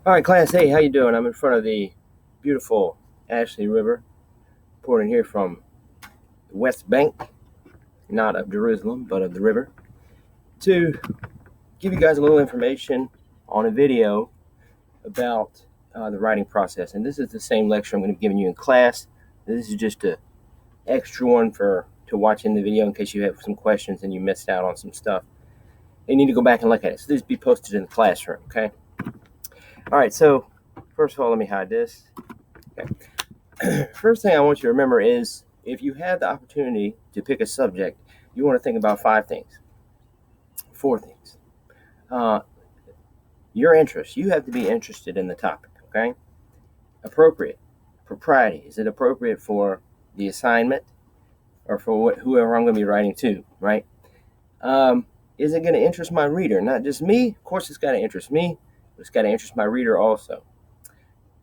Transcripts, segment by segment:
All right, class. Hey, how you doing? I'm in front of the beautiful Ashley River, reporting here from the West Bank, not of Jerusalem, but of the river, to give you guys a little information on a video about the writing process. And this is the same lecture I'm going to be giving you in class. This is just an extra one to watch in the video in case you have some questions and you missed out on some stuff. You need to go back and look at it. So this will be posted in the classroom, okay? All right, so first of all, let me hide this. Okay. First thing I want you to remember is if you have the opportunity to pick a subject, you want to think about four things. Your interest. You have to be interested in the topic, okay? Appropriate. Propriety. Is it appropriate for the assignment or for whoever I'm going to be writing to, right? Is it going to interest my reader? Not just me. Of course, it's got to interest me, but it's got to interest my reader also.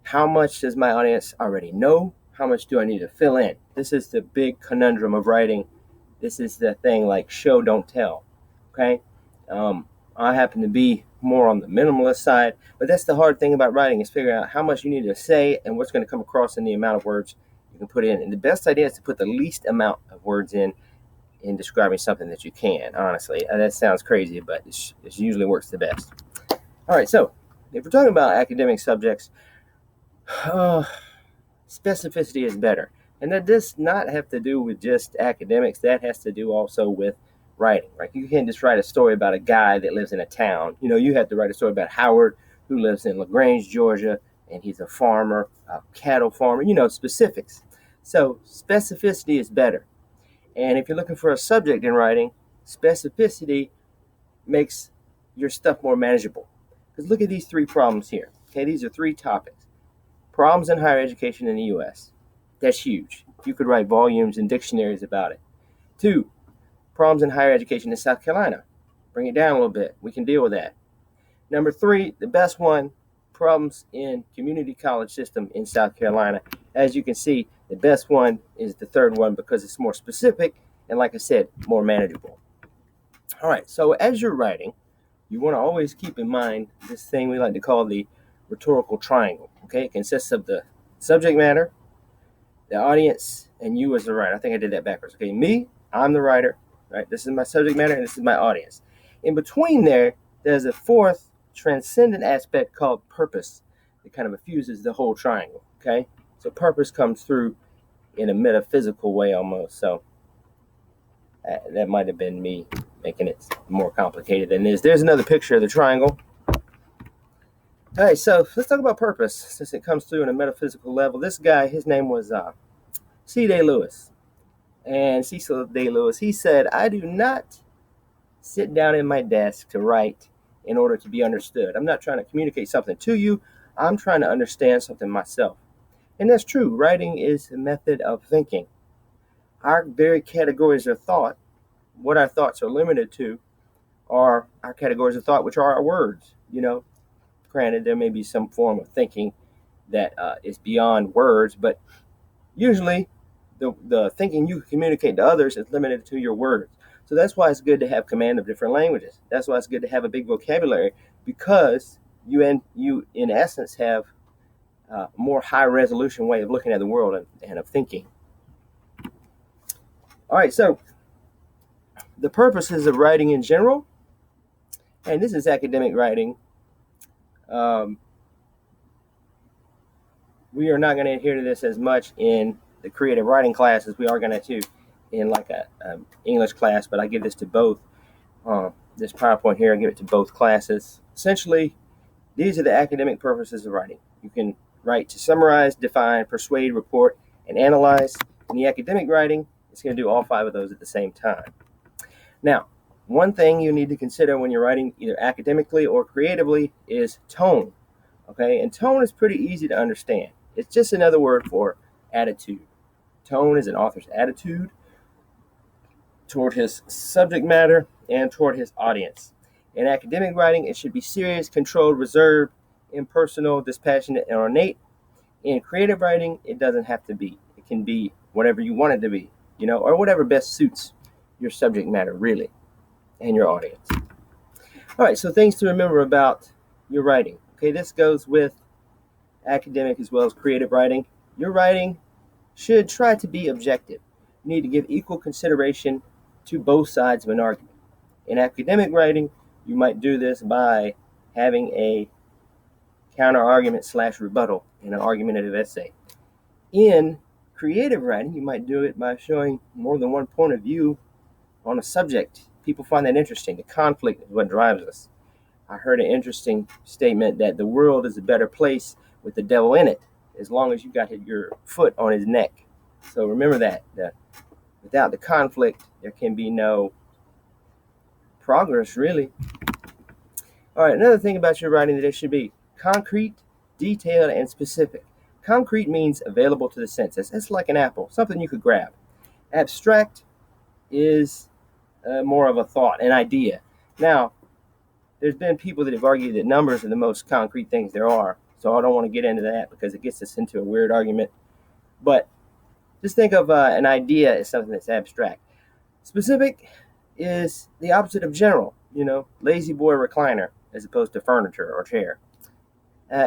How much does my audience already know? How much do I need to fill in? This is the big conundrum of writing. This is the thing like show, don't tell, okay? I happen to be more on the minimalist side, but that's the hard thing about writing is figuring out how much you need to say and what's going to come across in the amount of words you can put in. And the best idea is to put the least amount of words in describing something that you can, honestly. That sounds crazy, but it usually works the best. All right, so if we're talking about academic subjects, specificity is better. And that does not have to do with just academics. That has to do also with writing. Right? You can't just write a story about a guy that lives in a town. You have to write a story about Howard, who lives in LaGrange, Georgia, and he's a farmer, a cattle farmer, specifics. So specificity is better. And if you're looking for a subject in writing, specificity makes your stuff more manageable. Because look at these three problems here. Okay, these are three topics. Problems in higher education in the U.S. That's huge. You could write volumes and dictionaries about it. 2, problems in higher education in South Carolina. Bring it down a little bit. We can deal with that. Number 3, the best one, problems in community college system in South Carolina. As you can see, the best one is the third one because it's more specific and, like I said, more manageable. All right, so as you're writing, you want to always keep in mind this thing we like to call the rhetorical triangle. Okay, it consists of the subject matter, the audience, and you as the writer. I think I did that backwards. Okay, me, I'm the writer, right? This is my subject matter, and this is my audience. In between there's a fourth transcendent aspect called purpose. It kind of infuses the whole triangle, okay? So purpose comes through in a metaphysical way almost. So that might have been me making it more complicated than it is. There's another picture of the triangle. All right, so let's talk about purpose since it comes through on a metaphysical level. This guy, his name was C. Day Lewis. And Cecil Day Lewis, he said, I do not sit down in my desk to write in order to be understood. I'm not trying to communicate something to you. I'm trying to understand something myself. And that's true. Writing is a method of thinking. Our very categories of thought, what our thoughts are limited to, are our categories of thought, which are our words, Granted, there may be some form of thinking that is beyond words, but usually the thinking you communicate to others is limited to your words. So that's why it's good to have command of different languages. That's why it's good to have a big vocabulary, because you in essence have a more high resolution way of looking at the world and of thinking. All right, so the purposes of writing in general, and this is academic writing. We are not going to adhere to this as much in the creative writing class as we are going to in like a English class, but I give this to both. This PowerPoint here, I give it to both classes. Essentially, these are the academic purposes of writing. You can write to summarize, define, persuade, report, and analyze. In the academic writing, it's going to do all 5 of those at the same time. Now, one thing you need to consider when you're writing either academically or creatively is tone. Okay, and tone is pretty easy to understand. It's just another word for attitude. Tone is an author's attitude toward his subject matter and toward his audience. In academic writing, it should be serious, controlled, reserved, impersonal, dispassionate, and ornate. In creative writing, it doesn't have to be. It can be whatever you want it to be, or whatever best suits your subject matter, really, and your audience. All right, so things to remember about your writing. Okay, this goes with academic as well as creative writing. Your writing should try to be objective. You need to give equal consideration to both sides of an argument. In academic writing, you might do this by having a counter-argument / rebuttal in an argumentative essay. In creative writing, you might do it by showing more than one point of view on a subject. People find that interesting. The conflict is what drives us. I heard an interesting statement that the world is a better place with the devil in it, as long as you got your foot on his neck. So remember that. Without the conflict, there can be no progress, really. All right, another thing about your writing that it should be concrete, detailed, and specific. Concrete means available to the senses. It's like an apple, something you could grab. Abstract is more of a thought, an idea. Now, there's been people that have argued that numbers are the most concrete things there are, so I don't want to get into that because it gets us into a weird argument. But just think of an idea as something that's abstract. Specific is the opposite of general, lazy boy recliner as opposed to furniture or chair.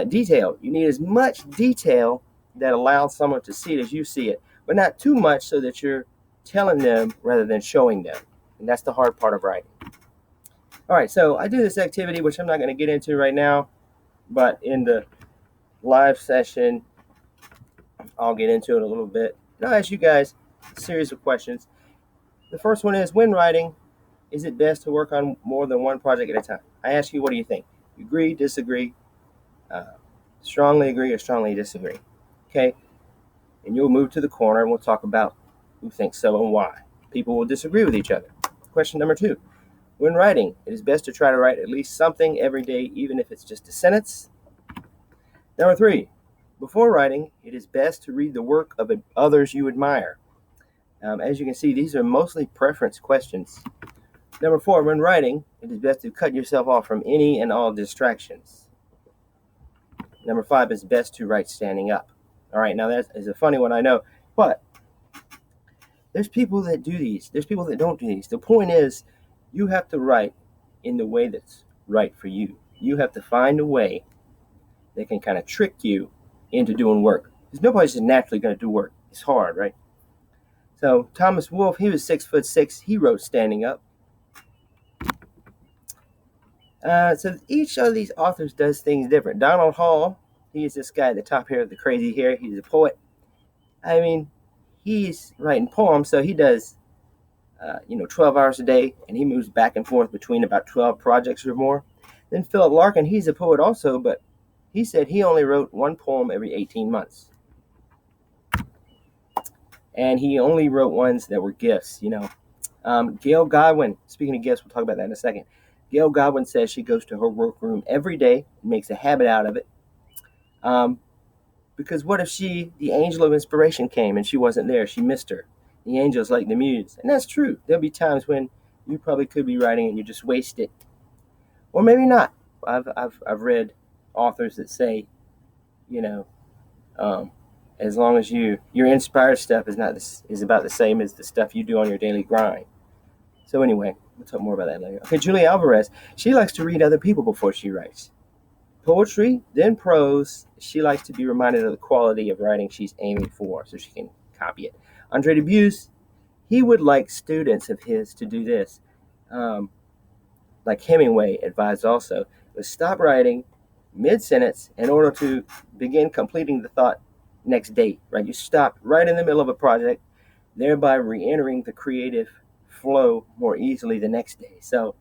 Detail, you need as much detail that allows someone to see it as you see it, but not too much so that you're telling them rather than showing them. And that's the hard part of writing. All right, so I do this activity, which I'm not going to get into right now, but in the live session, I'll get into it a little bit. And I'll ask you guys a series of questions. The first one is, when writing, is it best to work on more than one project at a time? I ask you, what do you think? You agree, disagree, strongly agree, or strongly disagree? Okay, and you'll move to the corner and we'll talk about who thinks so and why. People will disagree with each other. Question number 2. When writing, it is best to try to write at least something every day, even if it's just a sentence. Number 3, before writing, it is best to read the work of others you admire. As you can see, these are mostly preference questions. Number 4, when writing, it is best to cut yourself off from any and all distractions. Number 5, it's best to write standing up. All right, now that is a funny one, I know, but there's people that do these. There's people that don't do these. The point is, you have to write in the way that's right for you. You have to find a way that can kind of trick you into doing work. Because nobody's just naturally going to do work. It's hard, right? So Thomas Wolfe, he was 6'6". He wrote standing up. So each of these authors does things different. Donald Hall, he is this guy at the top here with the crazy hair. He's a poet. I mean, he's writing poems, so he does 12 hours a day, and he moves back and forth between about 12 projects or more. Then Philip Larkin, he's a poet also, but he said he only wrote one poem every 18 months. And he only wrote ones that were gifts, Gail Godwin, speaking of gifts, we'll talk about that in a second. Gail Godwin says she goes to her workroom every day and makes a habit out of it. Because what if the angel of inspiration came and she wasn't there? She missed her. The angel's like the muse. And that's true. There'll be times when you probably could be writing and you just waste it. Or maybe not. I've read authors that say, as long as your inspired stuff is about the same as the stuff you do on your daily grind. So anyway, we'll talk more about that later. Okay, Julia Alvarez, she likes to read other people before she writes. Poetry, then prose. She likes to be reminded of the quality of writing she's aiming for so she can copy it. Andre Dubus, he would like students of his to do this. Like Hemingway advised also, was stop writing mid-sentence in order to begin completing the thought next day, right? You stop right in the middle of a project, thereby re-entering the creative flow more easily the next day. So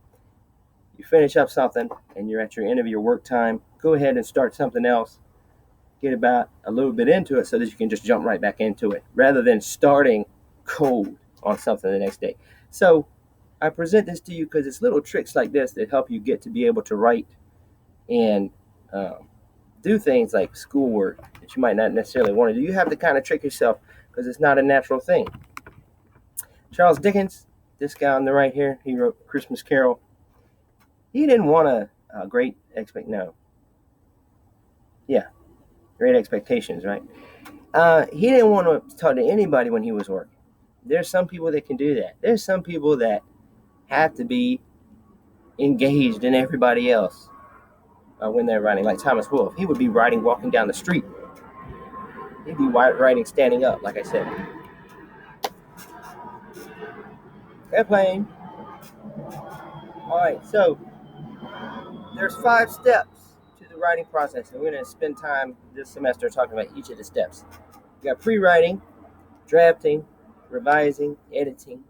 you finish up something and you're at your end of your work time, go ahead and start something else. Get about a little bit into it so that you can just jump right back into it rather than starting cold on something the next day. So I present this to you because it's little tricks like this that help you get to be able to write and do things like schoolwork that you might not necessarily want to do. You have to kind of trick yourself because it's not a natural thing. Charles Dickens, this guy on the right here, he wrote Christmas Carol. He didn't want a great expectations, right? He didn't want to talk to anybody when he was working. There's some people that can do that. There's some people that have to be engaged in everybody else. when they're writing, like Thomas Wolfe. He would be writing walking down the street. He'd be writing standing up, like I said. Airplane. All right, so there's 5 steps to the writing process, and we're going to spend time this semester talking about each of the steps. You got pre-writing, drafting, revising, editing,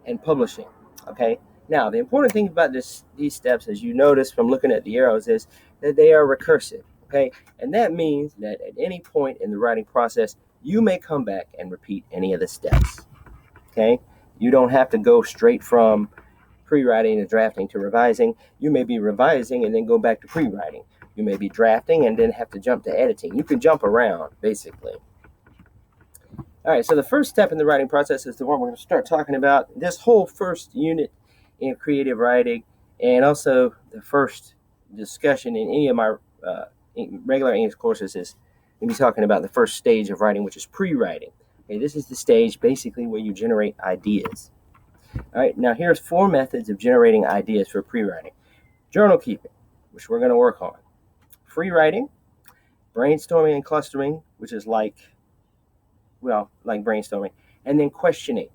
and publishing. Okay. Now, the important thing about these steps, as you notice from looking at the arrows, is that they are recursive. Okay, and that means that at any point in the writing process, you may come back and repeat any of the steps. Okay, you don't have to go straight from pre-writing to drafting to revising. You may be revising and then go back to pre-writing. You may be drafting and then have to jump to editing. You can jump around, basically. All right, so the first step in the writing process is the one we're going to start talking about. This whole first unit in creative writing, and also the first discussion in any of my regular English courses, is going to be talking about the first stage of writing, which is pre-writing. Okay, this is the stage basically where you generate ideas. All right, now here's 4 methods of generating ideas for pre-writing. Journal keeping, which we're going to work on. Free-writing, brainstorming and clustering, which is like brainstorming, and then questioning.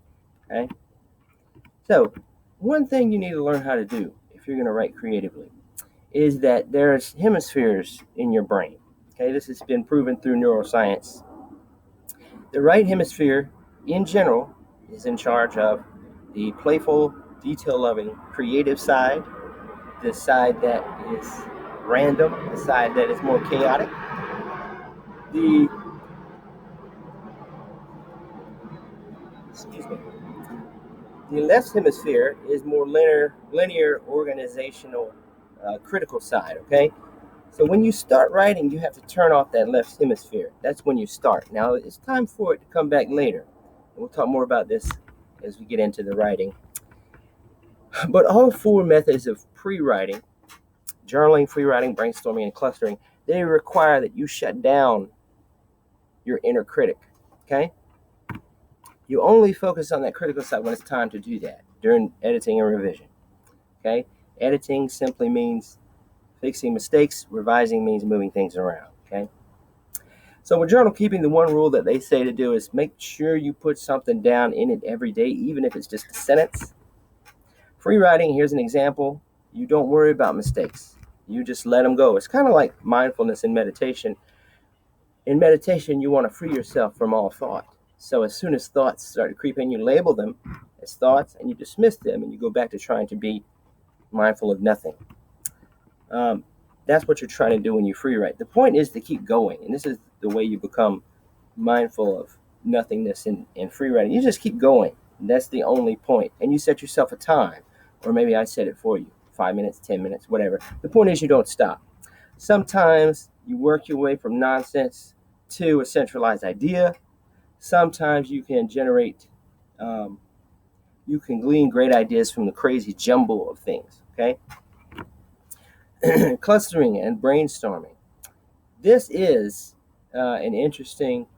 Okay, so one thing you need to learn how to do if you're going to write creatively is that there's hemispheres in your brain. Okay, this has been proven through neuroscience. The right hemisphere, in general, is in charge of the playful, detail-loving, creative side, the side that is random, the side that is more chaotic. The left hemisphere is more linear, organizational, critical side. Okay, so when you start writing, you have to turn off that left hemisphere. That's when you start. Now it's time for it to come back later, and we'll talk more about this as we get into the writing. But all 4 methods of pre-writing, journaling, free-writing, brainstorming, and clustering, they require that you shut down your inner critic. Okay, you only focus on that critical side when it's time to do that during editing and revision. Okay, editing simply means fixing mistakes. Revising means moving things around. Okay, so with journal keeping, the one rule that they say to do is make sure you put something down in it every day, even if it's just a sentence. Free writing, here's an example. You don't worry about mistakes. You just let them go. It's kind of like mindfulness and meditation. In meditation, you want to free yourself from all thought. So as soon as thoughts start to creep in, you label them as thoughts and you dismiss them, and you go back to trying to be mindful of nothing. That's what you're trying to do when you free write. The point is to keep going, and this is the way you become mindful of nothingness in free writing. You just keep going. That's the only point. And you set yourself a time, or maybe I set it for you, 5 minutes, 10 minutes, whatever. The point is you don't stop. Sometimes you work your way from nonsense to a centralized idea. Sometimes you can generate, you can glean great ideas from the crazy jumble of things, okay? Clustering and brainstorming. This is an interesting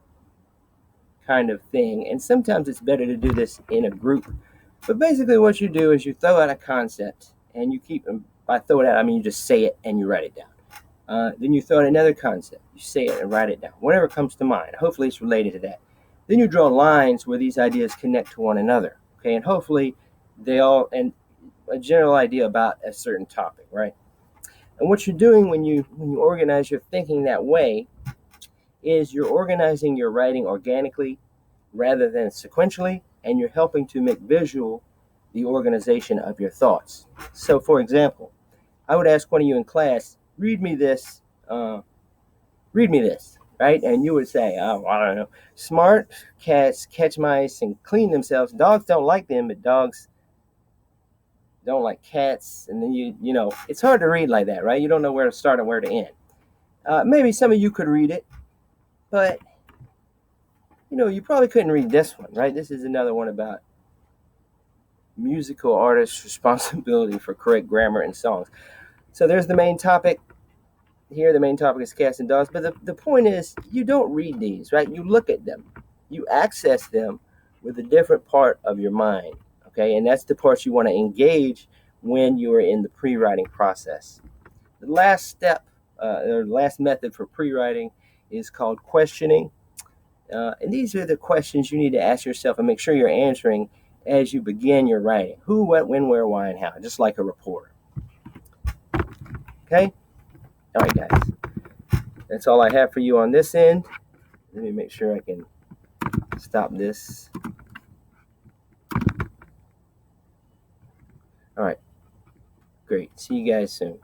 kind of thing, and sometimes it's better to do this in a group. But basically what you do is you throw out a concept, and you keep them, by throw it out, I mean you just say it and you write it down. Then you throw out another concept, you say it and write it down, whatever comes to mind. Hopefully it's related to that. Then you draw lines where these ideas connect to one another, okay, and hopefully they all, and a general idea about a certain topic, right? And what you're doing when you organize your thinking that way is you're organizing your writing organically rather than sequentially, and you're helping to make visual the organization of your thoughts. So, for example, I would ask one of you in class, read me this, right? And you would say, oh, I don't know, smart cats catch mice and clean themselves. Dogs don't like them, but dogs don't like cats. And then you know, it's hard to read like that, right? You don't know where to start and where to end. Maybe some of you could read it, but you know, you probably couldn't read this one, right? This is another one about musical artists' responsibility for correct grammar in songs. So there's the main topic. Here, the main topic is cats and dogs. But the point is, you don't read these, right? You look at them. You access them with a different part of your mind, okay? And that's the part you want to engage when you are in the pre-writing process. The last step, or last method for pre-writing is called questioning. And these are the questions you need to ask yourself and make sure you're answering as you begin your writing. Who, what, when, where, why, and how, just like a reporter. Okay? All right, guys. That's all I have for you on this end. Let me make sure I can stop this. All right. Great. See you guys soon.